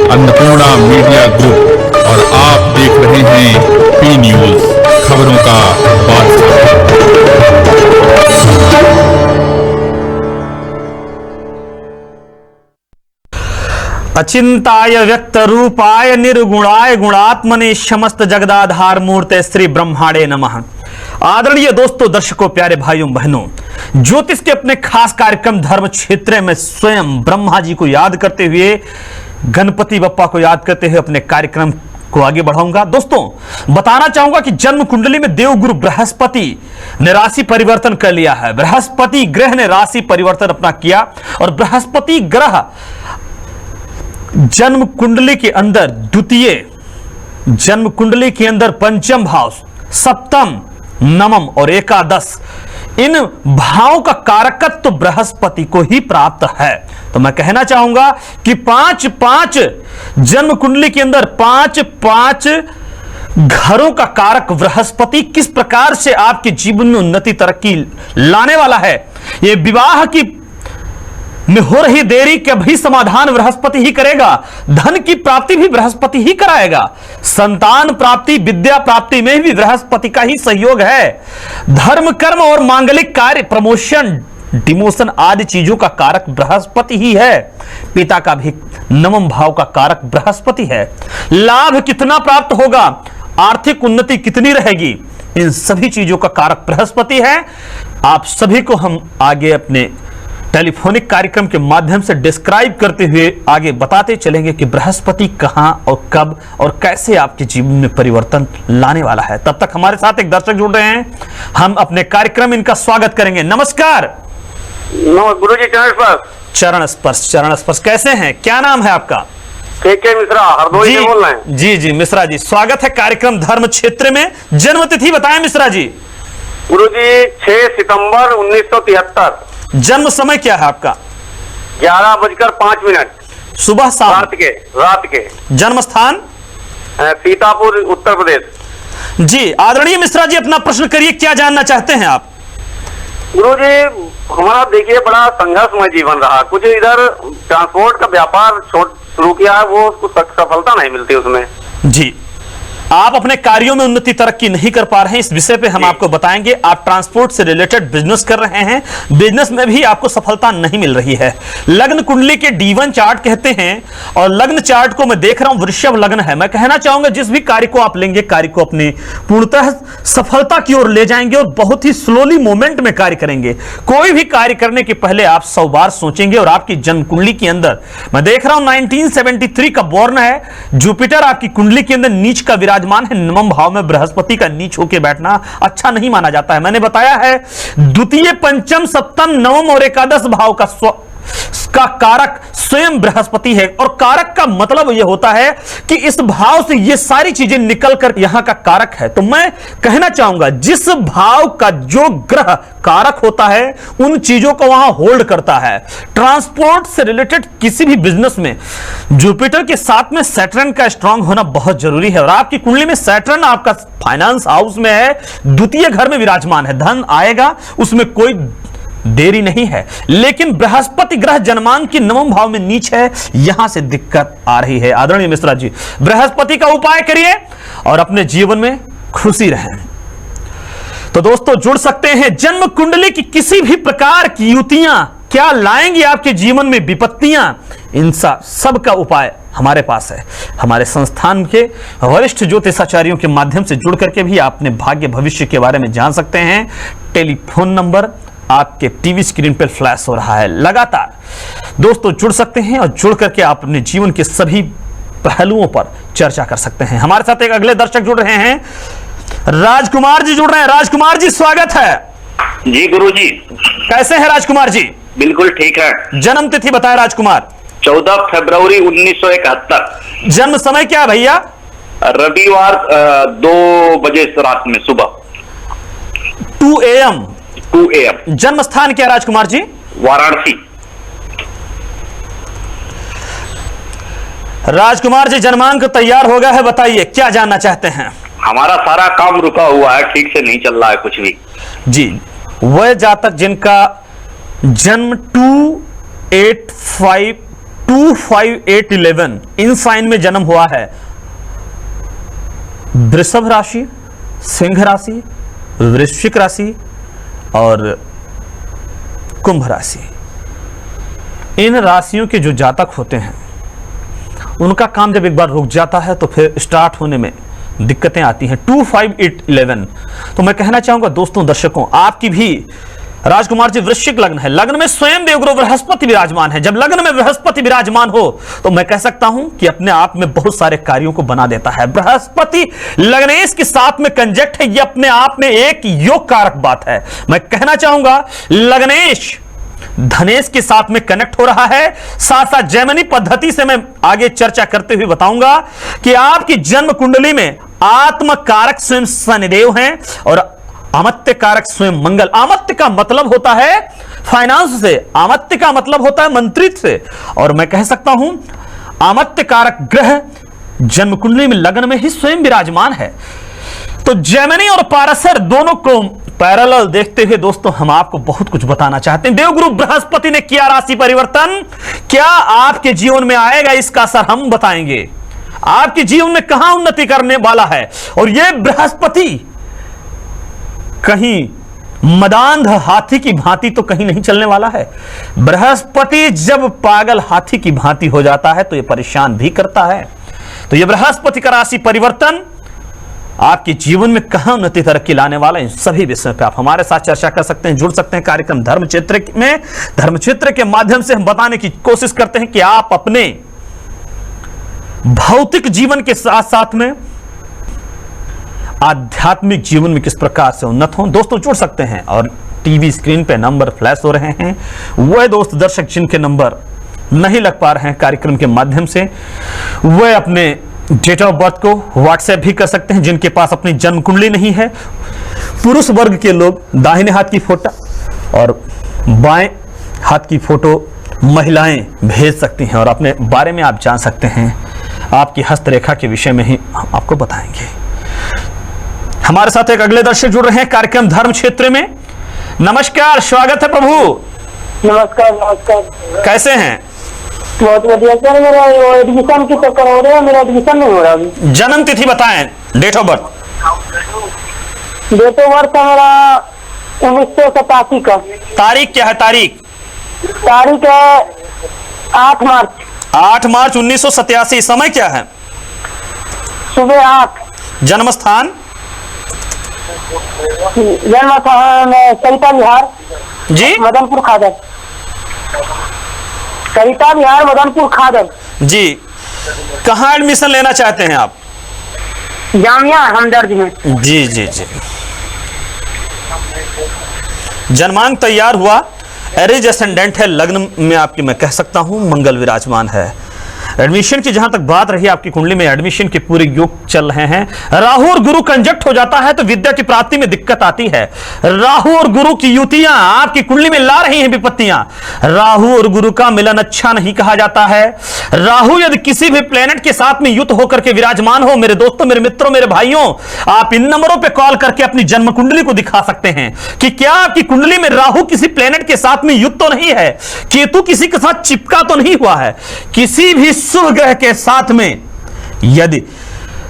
Annapurna media group और आप देख रहे हैं पी न्यूज, खबरों का बादशाह। अचिंताय व्यक्त रूपाय निर्गुणाय गुणात्मने समस्त जगदाधार मूर्ते श्री ब्रह्मांडे नमः। आदरणीय दोस्तों, दर्शकों, प्यारे भाइयों बहनों, ज्योतिष के अपने खास कार्यक्रम धर्म क्षेत्र में स्वयं ब्रह्मा जी को याद करते हुए, गणपति बप्पा को याद करते हुए अपने कार्यक्रम को आगे बढ़ाऊंगा। दोस्तों, बताना चाहूंगा कि जन्म कुंडली में देवगुरु बृहस्पति ने राशि परिवर्तन कर लिया है। बृहस्पति ग्रह ने राशि परिवर्तन अपना किया और बृहस्पति ग्रह जन्म कुंडली के अंदर द्वितीय, जन्म कुंडली के अंदर पंचम भाव, सप्तम, नवम और एकादश, इन भावों का कारकत्व तो बृहस्पति को ही प्राप्त है। तो मैं कहना चाहूंगा कि पांच पांच जन्म कुंडली के अंदर पांच पांच घरों का कारक बृहस्पति किस प्रकार से आपके जीवन में उन्नति तरक्की लाने वाला है। यह विवाह की में हो रही देरी का भी समाधान बृहस्पति ही करेगा। धन की प्राप्ति भी बृहस्पति ही कराएगा। संतान प्राप्ति, विद्या प्राप्ति में भी बृहस्पति का ही सहयोग है। धर्म, कर्म और मांगलिक कार्य, प्रमोशन, डिमोशन आदि चीजों का कारक बृहस्पति ही है। पिता का भी नवम भाव का कारक बृहस्पति है। लाभ कितना प्राप्त होगा, आर्थिक उन्नति कितनी रहेगी, इन सभी चीजों का कारक बृहस्पति है। आप सभी को हम आगे अपने टेलीफोनिक कार्यक्रम के माध्यम से डिस्क्राइब करते हुए आगे बताते चलेंगे कि बृहस्पति कहां और कब और कैसे आपके जीवन में परिवर्तन लाने वाला है। तब तक हमारे साथ एक दर्शक जुड़ रहे हैं, हम अपने कार्यक्रम इनका स्वागत करेंगे। नमस्कार। गुरु जी, चरण स्पर्श कैसे हैं, क्या नाम है आपका? के मिश्रा, हरदोई से बोल रहे हैं। जी मिश्रा जी, स्वागत है कार्यक्रम धर्म क्षेत्र में। जन्म तिथि बताएं मिश्रा जी। गुरु जी 6 सितंबर 1973। जन्म समय क्या है आपका? 11:05, सुबह शाम, रात के। जन्म स्थान? सीतापुर, उत्तर प्रदेश। जी आदरणीय मिश्रा जी, अपना प्रश्न करिए, क्या जानना चाहते हैं आप? गुरु जी, हमारा देखिए बड़ा संघर्षमय जीवन रहा। कुछ इधर ट्रांसपोर्ट का व्यापार शुरू किया है, वो कुछ सफलता नहीं मिलती उसमें। जी, आप अपने कार्यों में उन्नति तरक्की नहीं कर पा रहे हैं, इस विषय पे हम आपको बताएंगे। आप ट्रांसपोर्ट से रिलेटेड बिजनेस कर रहे हैं, बिजनेस में भी आपको सफलता नहीं मिल रही है। लग्न कुंडली के D1 चार्ट कहते हैं और लग्न चार्ट को मैं देख रहा हूं, वृषभ लग्न है। मैं कहना चाहूंगा जिस भी कार्य को आप लेंगे, कार्य को अपने पूर्णतः सफलता की ओर ले जाएंगे और बहुत ही स्लोली मोमेंट में कार्य करेंगे। कोई भी कार्य करने के पहले आप 100 बार सोचेंगे। और आपकी जन्म कुंडली के अंदर मैं देख रहा हूं 1973 का बॉर्न है। जुपिटर आपकी कुंडली के अंदर नीच का विराजमान है। नवम भाव में बृहस्पति का नीच होकर बैठना अच्छा नहीं माना जाता है। मैंने बताया है द्वितीय, पंचम, सप्तम, नवम और एकादश भाव का कारक स्वयं बृहस्पति है। और कारक का मतलब यह होता है कि इस भाव से ये सारी चीजें निकलकर यहां का कारक है। तो मैं कहना चाहूंगा जिस भाव का जो ग्रह कारक होता है, उन चीजों को वहां होल्ड करता है। ट्रांसपोर्ट से रिलेटेड किसी भी बिजनेस में जुपिटर के साथ में सैटर्न का स्ट्रांग होना बहुत जरूरी है। और आपकी कुंडली में सैटर्न आपका फाइनेंस हाउस में है, द्वितीय घर में विराजमान है। धन आएगा, उसमें कोई देरी नहीं है। लेकिन बृहस्पति ग्रह जन्मांक की नवम भाव में नीच है, यहां से दिक्कत आ रही है। आदरणीय मिश्रा जी, बृहस्पति का उपाय करिए और अपने जीवन में खुशी रहें। तो दोस्तों, जुड़ सकते हैं। जन्म कुंडली की किसी भी प्रकार की युतियां क्या लाएंगी आपके जीवन में विपत्तियां, इन सब का उपाय हमारे पास है। हमारे संस्थान के वरिष्ठ ज्योतिषाचार्यों के माध्यम से जुड़ करके भी आप अपने भाग्य भविष्य के बारे में जान सकते हैं। टेलीफोन नंबर आपके टीवी स्क्रीन पर फ्लैश हो रहा है। लगातार दोस्तों जुड़ सकते हैं और जुड़ करके आप अपने जीवन के सभी पहलुओं पर चर्चा कर सकते हैं। हमारे साथ एक अगले दर्शक जुड़ रहे हैं, राजकुमार जी जुड़ रहे हैं। राजकुमार जी, स्वागत है। जी गुरु जी, कैसे हैं राजकुमार जी? बिल्कुल ठीक है। जन्म तिथि बताएं राजकुमार। 14 फरवरी 1971। जन्म समय क्या है भैया? रविवार 2 बजे रात में, सुबह 2 AM। जन्म स्थान क्या राजकुमार जी? वाराणसी। राजकुमार जी, जन्मांक तैयार हो गया है, बताइए क्या जानना चाहते हैं? हमारा सारा काम रुका हुआ है, ठीक से नहीं चल रहा है कुछ भी। जी, वह जातक जिनका जन्म 2, 8, 5 2, 5, 8, 11 इन साइन में जन्म हुआ है। वृषभ राशि, सिंह राशि, वृश्चिक राशि और कुंभ राशि। इन राशियों के जो जातक होते हैं उनका काम जब एक बार रुक जाता है तो फिर स्टार्ट होने में दिक्कतें आती हैं। 2, 5, 8, 11। तो मैं कहना चाहूंगा दोस्तों, दर्शकों, आपकी भी राजकुमार जी वृश्चिक लग्न है, लग्न में स्वयं देवगुरु बृहस्पति विराजमान है। जब लग्न में बृहस्पति विराजमान हो तो मैं कह सकता हूं कि अपने आप में बहुत सारे कार्यों को बना देता है। बृहस्पति लग्नेश के साथ में कंजक्ट है, यह अपने आप में एक योग कारक बात है। मैं कहना चाहूंगा लग्नेश धनेश के साथ में कनेक्ट हो रहा है। साथ साथ जैमिनी पद्धति से मैं आगे चर्चा करते हुए बताऊंगा कि आपकी जन्म कुंडली में आत्म कारक स्वयं शनिदेव हैं और अमत्य कारक स्वयं मंगल। अमत्य का मतलब होता है फाइनेंस से, अमत्य का मतलब होता है मंत्रित्व से, और मैं कह सकता हूं अमत्य कारक ग्रह जन्म कुंडली में लग्न में ही स्वयं विराजमान है। तो जैमिनी और पारसर दोनों को पैरेलल देखते हुए दोस्तों हम आपको बहुत कुछ बताना चाहते हैं। देवगुरु बृहस्पति ने किया राशि परिवर्तन, क्या आपके जीवन में आएगा इसका असर हम बताएंगे। आपके जीवन में कहां उन्नति करने वाला है, और यह बृहस्पति कहीं मदांध हाथी की भांति तो कहीं नहीं चलने वाला है। बृहस्पति जब पागल हाथी की भांति हो जाता है तो यह परेशान भी करता है। तो यह बृहस्पति का राशि परिवर्तन आपके जीवन में कहां उन्नति तरक्की लाने वाला है, इन सभी विषयों पर आप हमारे साथ चर्चा कर सकते हैं, जुड़ सकते हैं। कार्यक्रम धर्म क्षेत्र में, धर्म क्षेत्र के माध्यम से हम बताने की कोशिश करते हैं कि आप अपने भौतिक जीवन के साथ साथ में आध्यात्मिक जीवन में किस प्रकार से उन्नत हों। दोस्तों जुड़ सकते हैं, और टीवी स्क्रीन पे नंबर फ्लैश हो रहे हैं। वह दोस्त दर्शक जिनके नंबर नहीं लग पा रहे हैं कार्यक्रम के माध्यम से, वह अपने डेट ऑफ बर्थ को व्हाट्सएप भी कर सकते हैं। जिनके पास अपनी जन्म कुंडली नहीं है, पुरुष वर्ग के लोग दाहिने हाथ की फोटो और बाएं हाथ की फोटो महिलाएं भेज सकती हैं, और अपने बारे में आप जान सकते हैं। आपकी हस्तरेखा के विषय में ही हम आपको बताएंगे। हमारे साथ एक अगले दर्शक जुड़ रहे हैं कार्यक्रम धर्म क्षेत्र में। नमस्कार, स्वागत है प्रभु। नमस्कार नमस्कार। कैसे हैं? बहुत बढ़िया सर। मेरा एडमिशन की चक्कर हो रहा है, मेरा एडमिशन नहीं हो रहा अभी। जन्म तिथि बताएं, date of birth. Date of birth मेरा 1987 का। तारीख क्या है? तारीख है 8 मार्च। 8 मार्च 1987। समय क्या है? सुबह 8। जन्म स्थान? जन्म स्थान सरिता विहार जी, मदनपुर खादर। सरिता विहार मदनपुर खादर जी। कहाँ एडमिशन लेना चाहते हैं आप? जामिया हमदर्द में। जी जी जी। जन्मांक तैयार हुआ, एरिज एसेंडेंट है, लग्न में आपकी मैं कह सकता हूं मंगल विराजमान है। एडमिशन की जहां तक बात रही, आपकी कुंडली में एडमिशन के पूरे योग चल रहे हैं। राहु और गुरु कंजक्ट हो जाता है तो विद्या की प्राप्ति में दिक्कत आती है। राहु और गुरु की युतियां आपकी कुंडली में ला रही हैं विपत्तियां। राहु और गुरु का मिलन अच्छा नहीं कहा जाता है। राहु यदि किसी भी प्लेनेट के साथ में युत होकर के विराजमान हो, मेरे दोस्तों, मेरे मित्रों, मेरे भाइयों, आप इन नंबरों पर कॉल करके अपनी जन्म कुंडली को दिखा सकते हैं कि क्या आपकी कुंडली में राहु किसी प्लेनेट के साथ में युत तो नहीं है, केतु किसी के साथ चिपका तो नहीं हुआ है। किसी भी शुभ ग्रह के साथ में यदि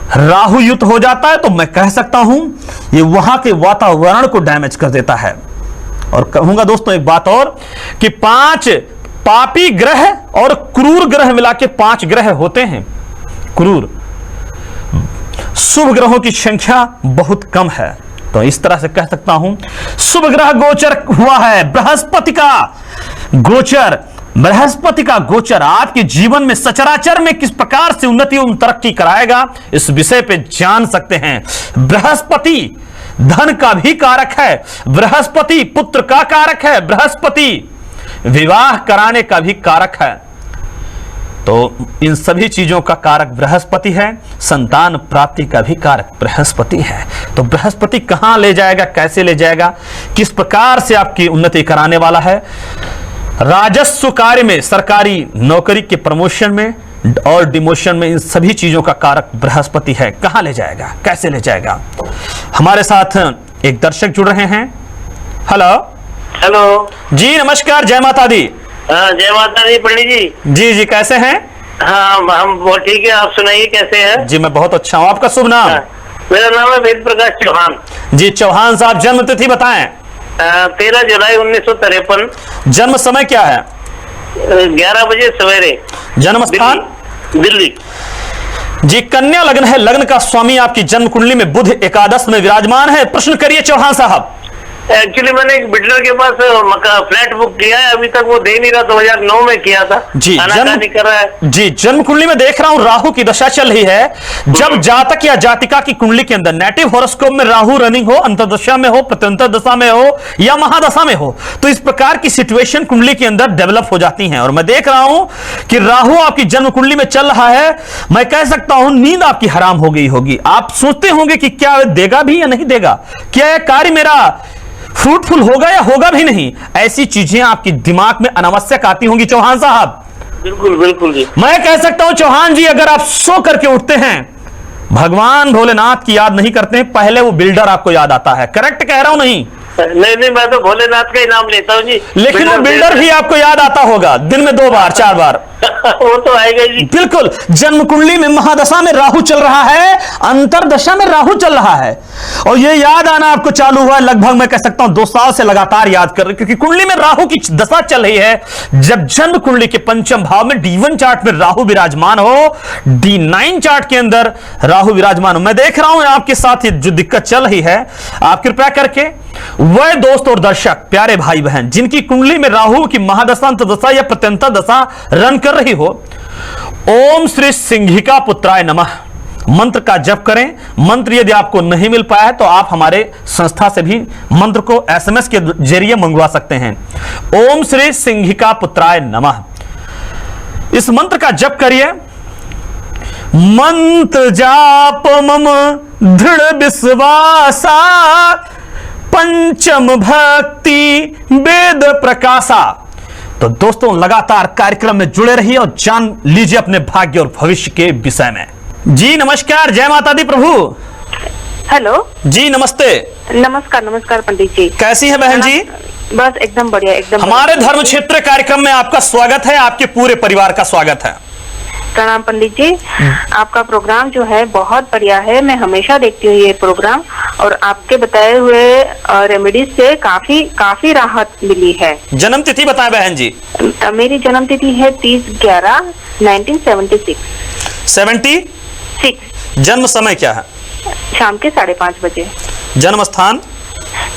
राहु युत हो जाता है तो मैं कह सकता हूं ये वहां के वातावरण को डैमेज कर देता है। और कहूंगा दोस्तों एक बात और, कि 5 पापी ग्रह और क्रूर ग्रह मिला के 5 ग्रह होते हैं। क्रूर, शुभ ग्रहों की संख्या बहुत कम है। तो इस तरह से कह सकता हूं शुभ ग्रह गोचर हुआ है। बृहस्पति का गोचर, बृहस्पति का गोचर आपके जीवन में सचराचर में किस प्रकार से उन्नति एवं तरक्की कराएगा, इस विषय पे जान सकते हैं। बृहस्पति धन का भी कारक है, बृहस्पति पुत्र का कारक है, बृहस्पति विवाह कराने का भी कारक है। तो इन सभी चीजों का कारक बृहस्पति है। संतान प्राप्ति का भी कारक बृहस्पति है। तो बृहस्पति कहां ले जाएगा, कैसे ले जाएगा, किस प्रकार से आपकी उन्नति कराने वाला है। राजस्व कार्य में, सरकारी नौकरी के प्रमोशन में और डिमोशन में, इन सभी चीजों का कारक बृहस्पति है। कहां ले जाएगा, कैसे ले जाएगा। हमारे साथ एक दर्शक जुड़ रहे हैं। हेलो हेलो जी, नमस्कार, जय माता दी। हाँ, जय माता दी पंडित जी। जी जी, कैसे हैं? हाँ, हम बहुत ठीक है। आप सुनाइए कैसे हैं? जी मैं बहुत अच्छा हूँ। आपका शुभ नाम? हाँ, मेरा नाम है वेद प्रकाश चौहान। जी चौहान साहब, जन्म तिथि बताएं। 13 जुलाई 1953। जन्म समय क्या है? 11 बजे सवेरे। जन्म स्थान? दिल्ली। जी कन्या लग्न है, लग्न का स्वामी आपकी जन्म कुंडली में बुध एकादश में विराजमान है। प्रश्न करिए चौहान साहब। एक्चुअली मैंने एक बिल्डर के पास फ्लैट बुक किया है, अभी तक वो दे नहीं रहा। 2009 में किया था। जी आनाकानी कर रहा है। जी जन्म कुंडली में देख रहा हूं राहु की दशा चल रही है। जब जातक या जातिका की कुंडली के अंदर नेटिव हॉरोस्कोप में राहु रनिंग हो, अंतर्दशा में हो, प्रत्यंतर दशा में हो या महादशा में हो, तो इस प्रकार की सिचुएशन कुंडली के अंदर डेवलप हो जाती है। और मैं देख रहा हूं कि राहु आपकी जन्म कुंडली में चल रहा है। मैं कह सकता हूं नींद आपकी हराम हो गई होगी। आप सोचते होंगे कि क्या देगा भी या नहीं देगा, क्या यह कार्य मेरा फ्रूटफुल होगा या होगा भी नहीं। ऐसी चीजें आपके दिमाग में अनावश्यक आती होंगी चौहान साहब। बिल्कुल बिल्कुल जी। मैं कह सकता हूं चौहान जी, अगर आप सो करके उठते हैं, भगवान भोलेनाथ की याद नहीं करते हैं, पहले वो बिल्डर आपको याद आता है। करेक्ट कह रहा हूं नहीं? नहीं, मैं तो भोलेनाथ का ही नाम लेता हूँ जी। लेकिन वो बिल्डर भी आपको याद आता होगा, दिन में 2 बार 4 बार। वो तो आएगा जी। बिल्कुल। जन्म कुंडली में महादशा में राहु चल रहा है, अंतरदशा में राहु चल रहा है, और ये याद आना आपको चालू हुआ लगभग मैं कह सकता हूं 2 साल से लगातार याद कर रहे, क्योंकि कुंडली में राहु की दशा चल रही है। जब जन्म कुंडली के पंचम भाव में D1 चार्ट में राहु विराजमान हो, D9 चार्ट के अंदर राहु विराजमान हो, मैं देख रहा हूं आपके साथ ये जो दिक्कत चल रही है, आप कृपया करके वह दोस्त और दर्शक प्यारे भाई बहन जिनकी कुंडली में राहु की महादशा, अंतर्दशा या प्रत्यंतर दशा रन कर रही हो, ओम श्री सिंहिका पुत्राय नमः मंत्र का जप करें। मंत्र यदि आपको नहीं मिल पाया है तो आप हमारे संस्था से भी मंत्र को SMS के जरिए मंगवा सकते हैं। ओम श्री सिंहिका पुत्राय नमः, इस मंत्र का जप करिए। मंत्र जाप मम दृढ़ विश्वासा, पंचम भक्ति वेद प्रकाशा। तो दोस्तों लगातार कार्यक्रम में जुड़े रहिए और जान लीजिए अपने भाग्य और भविष्य के विषय में। जी नमस्कार, जय माता दी प्रभु। हेलो जी नमस्ते। नमस्कार। नमस्कार पंडित जी, कैसी है बहन जी? बस एकदम बढ़िया, एकदम हमारे धर्म क्षेत्र कार्यक्रम में आपका स्वागत है, आपके पूरे परिवार का स्वागत है। प्रणाम पंडित जी। आपका प्रोग्राम जो है बहुत बढ़िया है, मैं हमेशा देखती हूँ ये प्रोग्राम, और आपके बताए हुए रेमेडीज से काफी राहत मिली है। जन्म तिथि बताएं बहन जी। मेरी जन्म तिथि है 30/11/1976। 76। जन्म समय क्या है? शाम के 5:30 बजे। जन्म स्थान?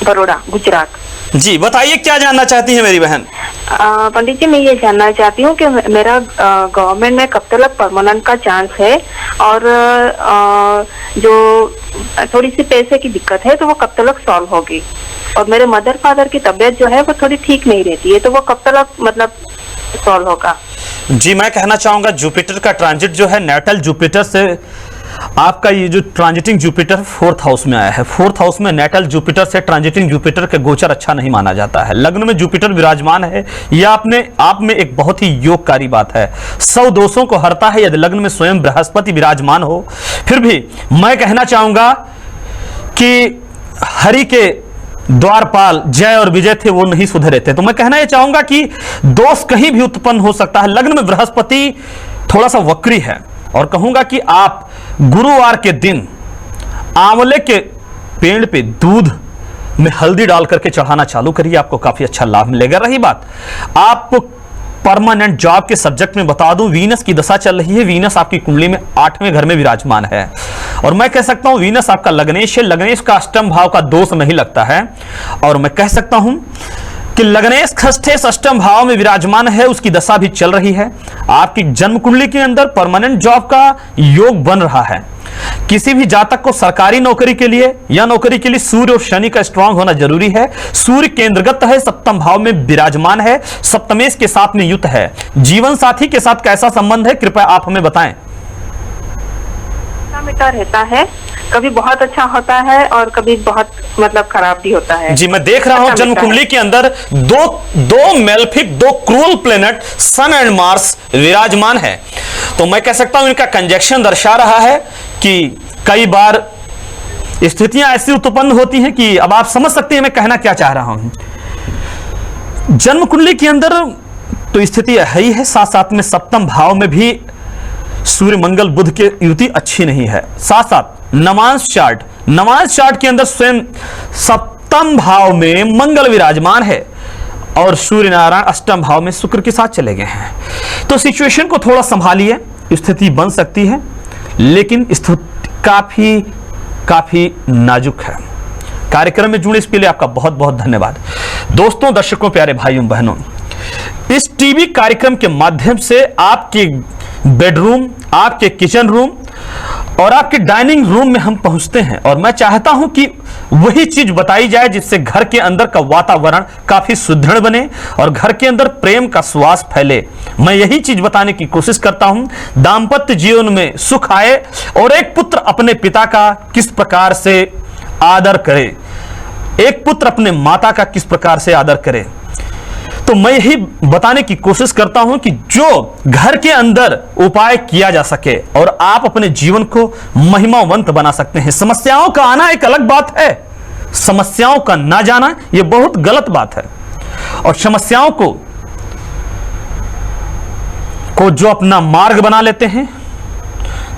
बड़ौदा, गुजरात। जी बताइए, क्या जानना चाहती हैं मेरी बहन? पंडित जी, मैं ये जानना चाहती हूँ कि मेरा गवर्नमेंट में कब तक परमानेंट का चांस है, और जो थोड़ी सी पैसे की दिक्कत है तो वो कब तक सॉल्व होगी, और मेरे मदर फादर की तबीयत जो है वो थोड़ी ठीक नहीं रहती है, तो वो कब तक मतलब सॉल्व होगा? जी मैं कहना चाहूंगा, जुपिटर का ट्रांजिट जो है नेटल जुपिटर से, आपका ये जो ट्रांजिटिंग जुपिटर 4th हाउस में आया है, 4th हाउस में नेटल जुपिटर से ट्रांजिटिंग जुपिटर के गोचर अच्छा नहीं माना जाता है। लग्न में जुपिटर विराजमान है, यह अपने आप में एक बहुत ही योगकारी बात है, 100 दोषों को हरता है यदि लग्न में स्वयं बृहस्पति विराजमान हो। फिर भी मैं कहना चाहूंगा कि हरि के द्वारपाल जय और विजय थे, वो नहीं सुधरे थे। तो मैं कहना यह चाहूंगा कि दोष कहीं भी उत्पन्न हो सकता है। लग्न में बृहस्पति थोड़ा सा वक्री है, और कहूंगा कि आप गुरुवार के दिन आंवले के पेड़ पे दूध में हल्दी डाल करके चढ़ाना चालू करिए, आपको काफी अच्छा लाभ मिलेगा। रही बात आप परमानेंट जॉब के सब्जेक्ट में बता दूं, वीनस की दशा चल रही है। वीनस आपकी कुंडली में 8वें घर में विराजमान है, और मैं कह सकता हूं वीनस आपका लग्नेश है। लग्नेश का अष्टम भाव का दोष नहीं लगता है, और मैं कह सकता हूं कि लग्नेश खष्ठेश अष्टम भाव में विराजमान है, उसकी दशा भी चल रही है। आपकी जन्म कुंडली के अंदर परमानेंट जॉब का योग बन रहा है। किसी भी जातक को सरकारी नौकरी के लिए या नौकरी के लिए सूर्य और शनि का स्ट्रांग होना जरूरी है। सूर्य केंद्रगत है, सप्तम भाव में विराजमान है, सप्तमेश के साथ में युक्त है। जीवन साथी के साथ कैसा संबंध है, कृपया आप हमें बताएं। मीठा रहता है, कभी बहुत अच्छा होता है और कभी बहुत मतलब खराब भी होता है। जी मैं देख रहा हूं जन्म कुंडली के अंदर दो malefic, 2 cruel planet sun and Mars विराजमान है। तो मैं कह सकता हूं इनका कंजक्शन दर्शा रहा है कि कई बार स्थितियां ऐसी उत्पन्न होती हैं कि अब आप समझ सकते हैं मैं कहना क्या चाह रहा हूं। जन्म कुंडली के अंदर तो स्थिति यही है। साथ साथ में सप्तम भाव में भी सूर्य मंगल बुध की युति अच्छी नहीं है। साथ साथ नवांश चार्ट के अंदर स्वयं सप्तम भाव में मंगल विराजमान है और सूर्य नारायण अष्टम भाव में शुक्र के साथ चले गए हैं। तो सिचुएशन को थोड़ा संभालिए, स्थिति बन सकती है, लेकिन स्थिति काफी नाजुक है। कार्यक्रम में जुड़े इसके लिए आपका बहुत बहुत धन्यवाद। दोस्तों, दर्शकों, प्यारे भाइयों बहनों, इस टीवी कार्यक्रम के माध्यम से आपके बेडरूम, आपके किचन रूम और आपके डाइनिंग रूम में हम पहुंचते हैं और मैं चाहता हूं कि वही चीज बताई जाए जिससे घर के अंदर का वातावरण काफी सुदृढ़ बने और घर के अंदर प्रेम का सुवास फैले। मैं यही चीज बताने की कोशिश करता हूं। दाम्पत्य जीवन में सुख आए और एक पुत्र अपने पिता का किस प्रकार से आदर करे, एक पुत्र अपने माता का किस प्रकार से आदर करे। तो मैं यही बताने की कोशिश करता हूं कि जो घर के अंदर उपाय किया जा सके और आप अपने जीवन को महिमावंत बना सकते हैं। समस्याओं का आना एक अलग बात है, समस्याओं का ना जाना यह बहुत गलत बात है। और समस्याओं को जो अपना मार्ग बना लेते हैं,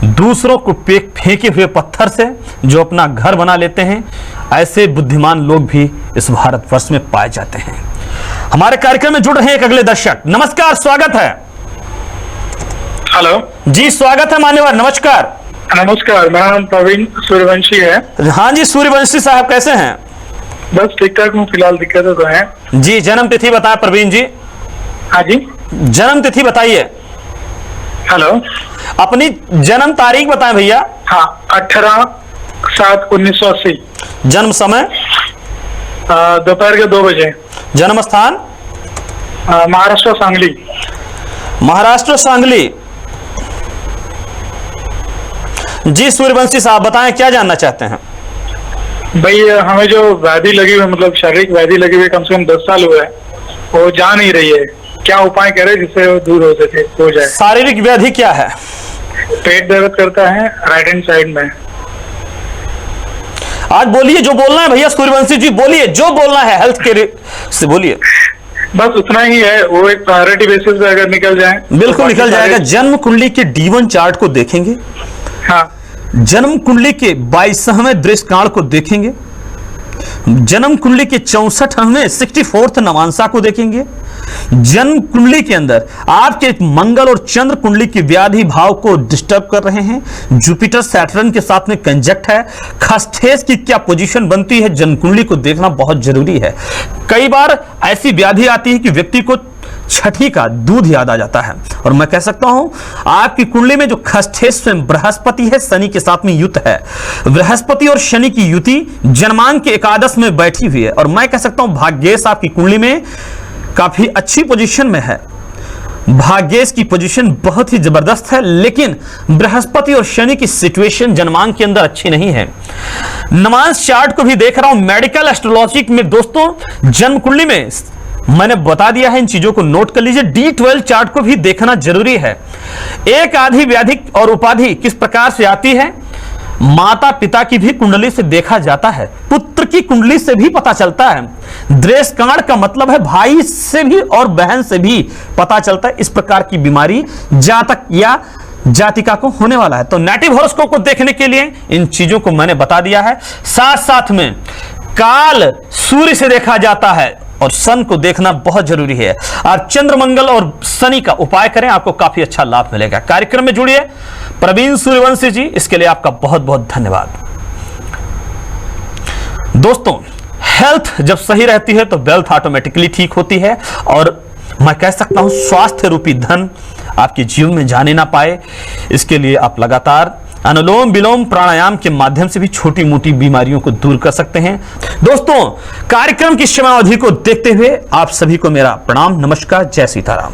दूसरों को फेंके हुए पत्थर से जो अपना घर बना लेते हैं, ऐसे बुद्धिमान लोग भी इस भारतवर्ष में पाए जाते हैं। हमारे कार्यक्रम में जुड़ रहे हैं एक अगले दर्शक। नमस्कार, स्वागत है। हेलो जी, स्वागत है मान्यवर, नमस्कार। नमस्कार, मेरा नाम प्रवीण सूर्यवंशी है। हाँ जी, सूर्यवंशी साहब कैसे हैं? बस ठीक ठाक हूँ, फिलहाल दिक्कतें तो हैं। जी, जन्म तिथि बताएं प्रवीण जी। हाँ जी, जन्म तिथि बताइए। हेलो, अपनी जन्म तारीख बताएं भैया। हाँ, 18/7/1980। जन्म समय? दोपहर के 2 बजे। जन्म स्थान? महाराष्ट्र, सांगली। महाराष्ट्र, सांगली। जी सूर्यवंशी साहब बताएं, क्या जानना चाहते हैं? भाई, हमें जो व्याधि लगी हुई, मतलब शारीरिक व्याधि लगी हुई कम से कम 10 साल हुए, वो जा नहीं रही है। क्या उपाय करें जिससे वो दूर हो सके, हो जाए? शारीरिक व्याधि क्या है? पेट दर्द करता है राइट हैंड साइड में। आज बोलिए, जो बोलना है भैया सूर्यवंशी जी, बोलिए जो बोलना है, हेल्थ के से बोलिए। बस उतना ही है, वो एक प्रायोरिटी बेसिस पे अगर निकल जाए। बिल्कुल निकल जाएगा। जन्म कुंडली के D1 चार्ट को देखेंगे। हाँ, जन्म कुंडली के 22वें दृष्टिकांड को देखेंगे। जन्म कुंडली के 64वें 64th नवांशा को देखेंगे। जन्म कुंडली के अंदर आपके मंगल और चंद्र कुंडली की व्याधि भाव को डिस्टर्ब कर रहे हैं। जुपिटर सैटर्न के साथ में कंजक्ट है। खसठेस की क्या पोजीशन बनती है, जन्म कुंडली को देखना बहुत जरूरी है। कई बार ऐसी व्याधि आती है कि व्यक्ति को छठी का दूध याद आ जाता है। और मैं कह सकता हूं आपकी कुंडली में जो खसठेस स्वयं बृहस्पति है, शनि के साथ में युत है। बृहस्पति और शनि की युति जन्मांक के एकादश में बैठी हुई है और मैं कह सकता हूं भाग्येश आपकी कुंडली में काफी अच्छी पोजीशन में है। भाग्येश की पोजीशन बहुत ही जबरदस्त है, लेकिन बृहस्पति और शनि की सिचुएशन जन्मांक के अंदर अच्छी नहीं है। नवांश चार्ट को भी देख रहा हूं मेडिकल एस्ट्रोलॉजी में। दोस्तों, जन्म कुंडली में मैंने बता दिया है, इन चीजों को नोट कर लीजिए। D12 चार्ट को भी देखना जरूरी है। एक आधी व्याधि और उपाधि किस प्रकार से आती है, माता पिता की भी कुंडली से देखा जाता है, पुत्र की कुंडली से भी पता चलता है। दृष्टिकांड का मतलब है भाई से भी और बहन से भी पता चलता है। इस प्रकार की बीमारी जातक या जातिका को होने वाला है। तो नेटिव हॉरोस्कोप को देखने के लिए इन चीजों को मैंने बता दिया है। साथ साथ में काल सूर्य से देखा जाता है और सन को देखना बहुत जरूरी है। आप चंद्र मंगल और शनि का उपाय करें, आपको काफी अच्छा लाभ मिलेगा। कार्यक्रम में जुड़िए प्रवीण सूर्यवंशी जी, इसके लिए आपका बहुत बहुत धन्यवाद। दोस्तों, हेल्थ जब सही रहती है तो वेल्थ ऑटोमेटिकली ठीक होती है और मैं कह सकता हूं स्वास्थ्य रूपी धन आपके जीवन में जाने ना पाए, इसके लिए आप लगातार अनुलोम विलोम प्राणायाम के माध्यम से भी छोटी मोटी बीमारियों को दूर कर सकते हैं। दोस्तों, कार्यक्रम की समयावधि को देखते हुए आप सभी को मेरा प्रणाम, नमस्कार, जय सीताराम।